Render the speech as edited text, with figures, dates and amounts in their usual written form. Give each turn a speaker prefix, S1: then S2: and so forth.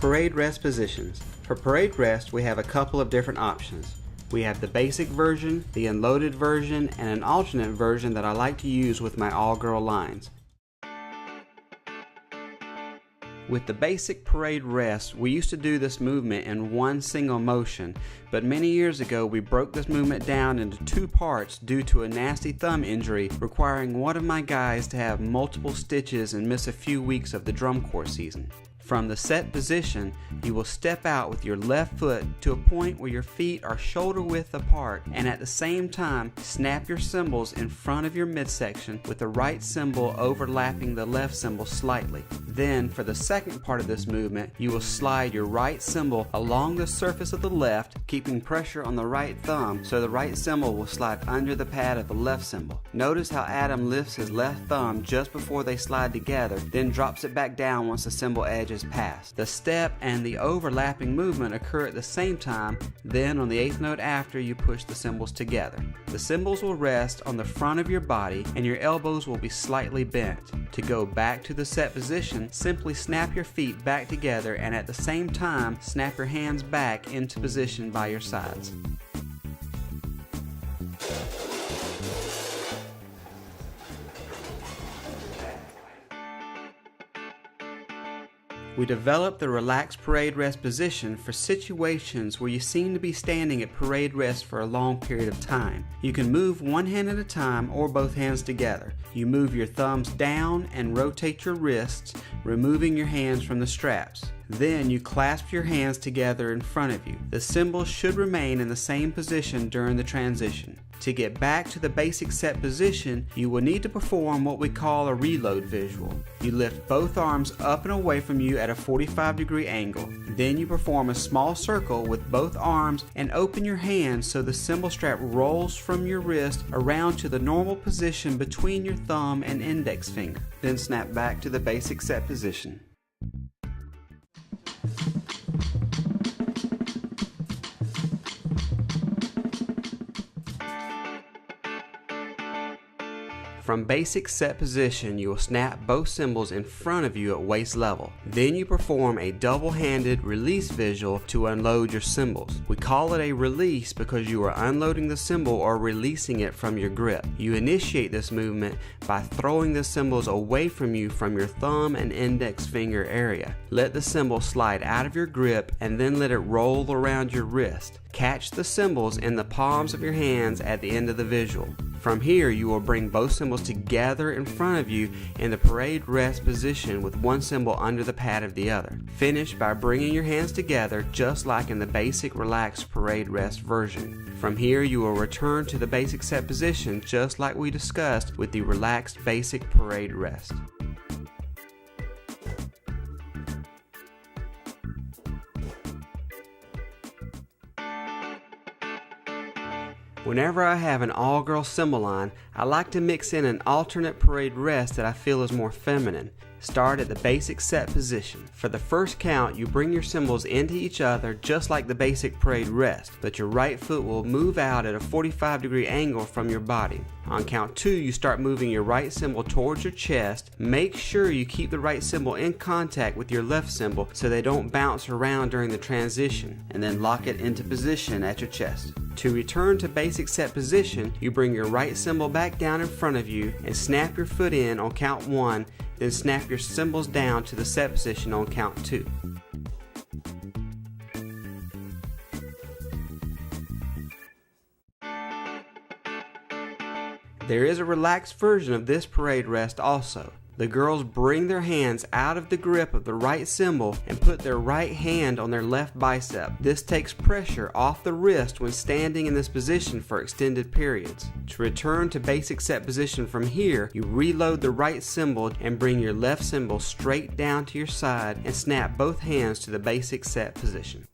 S1: Parade rest positions. For parade rest, we have a couple of different options. We have the basic version, the unloaded version, and an alternate version that I like to use with my all-girl lines. With the basic parade rest, we used to do this movement in one single motion, but many years ago we broke this movement down into two parts due to a nasty thumb injury requiring one of my guys to have multiple stitches and miss a few weeks of the drum corps season. From the set position, you will step out with your left foot to a point where your feet are shoulder width apart, and at the same time snap your cymbals in front of your midsection with the right cymbal overlapping the left cymbal slightly. Then for the second part of this movement, you will slide your right cymbal along the surface of the left, keeping pressure on the right thumb so the right cymbal will slide under the pad of the left cymbal. Notice how Adam lifts his left thumb just before they slide together, then drops it back down once the cymbal edge is passed. The step and the overlapping movement occur at the same time, then on the eighth note after you push the cymbals together. The cymbals will rest on the front of your body and your elbows will be slightly bent. To go back to the set position, simply snap your feet back together and at the same time snap your hands back into position by your sides. We developed the relaxed parade rest position for situations where you seem to be standing at parade rest for a long period of time. You can move one hand at a time or both hands together. You move your thumbs down and rotate your wrists, removing your hands from the straps. Then you clasp your hands together in front of you. The cymbals should remain in the same position during the transition. To get back to the basic set position, you will need to perform what we call a reload visual. You lift both arms up and away from you at a 45-degree angle. Then you perform a small circle with both arms and open your hands so the cymbal strap rolls from your wrist around to the normal position between your thumb and index finger. Then snap back to the basic set position. From basic set position, you will snap both cymbals in front of you at waist level. Then you perform a double-handed release visual to unload your cymbals. We call it a release because you are unloading the cymbal or releasing it from your grip. You initiate this movement by throwing the cymbals away from you from your thumb and index finger area. Let the cymbal slide out of your grip and then let it roll around your wrist. Catch the cymbals in the palms of your hands at the end of the visual. From here, you will bring both cymbals together in front of you in the parade rest position with one cymbal under the pad of the other. Finish by bringing your hands together just like in the basic relaxed parade rest version. From here, you will return to the basic set position just like we discussed with the relaxed basic parade rest. Whenever I have an all-girl cymbal line, I like to mix in an alternate parade rest that I feel is more feminine. Start at the basic set position. For the first count, you bring your cymbals into each other just like the basic parade rest, but your right foot will move out at a 45-degree angle from your body. On count 2, you start moving your right cymbal towards your chest. Make sure you keep the right cymbal in contact with your left cymbal so they don't bounce around during the transition, and then lock it into position at your chest. To return to basic set position, you bring your right cymbal back down in front of you and snap your foot in on count 1, then snap your cymbals down to the set position on count 2. There is a relaxed version of this parade rest also. The girls bring their hands out of the grip of the right cymbal and put their right hand on their left bicep. This takes pressure off the wrist when standing in this position for extended periods. To return to basic set position from here, you reload the right cymbal and bring your left cymbal straight down to your side and snap both hands to the basic set position.